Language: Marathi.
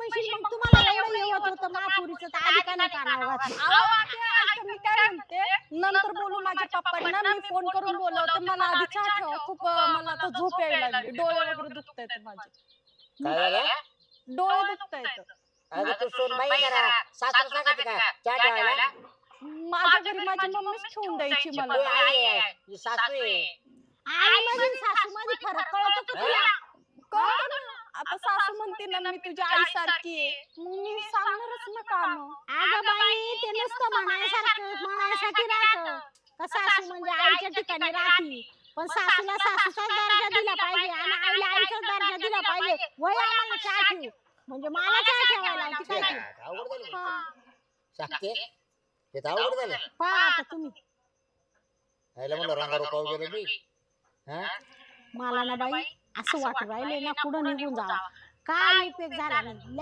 म्हणशील मग तुम्हाला एवढं येवत होतं महापुरीचं तर आधी का नाही कानावर घातलं? मी काय म्हणते नंतर बोलू माझ्या पप्पांना मी फोन करून बोलवते मला आधी चहा ठेवा खूप मला आता झोप यायला लागली डोळे वगैरे दुखतायत माझे काय झालं? डोळे दुखतायत अगं तू सोनबाई जरा सासू सांगते का चहा ठेवायला? माझ्या घरी माझी मम्मीच ठेवून द्यायची तू मला आई आहे, ही सासू आहे. आई मध्ये सासू मध्ये फरक कळतो का तुला? कळतं ना आता सासू म्हणते ना मी तुझ्या आई सारखी आहे मग मी सांगणारच ना काम अगं बाई ते नुसतं म्हणायसाठी राहतं का सासू म्हणजे आईच्या ठिकाणी राहती पण सासूला सासूचाच दर्जा दिला पाहिजे आणि आईला आईचाच दर्जा दिला पाहिजे. वय आम्हाला चहा ठेव म्हणजे मला चहा ठेवायला लावती काय तू? अवघड झालं. सांगते ते तर अवघड झालं. पहा आता तुम्ही आईला म्हणलं रंगारूपावर गेलो मी. हा मला ना बाई असं वाटू राहिले ना कुठं निघून जावा काय उपयोग झाला नाही.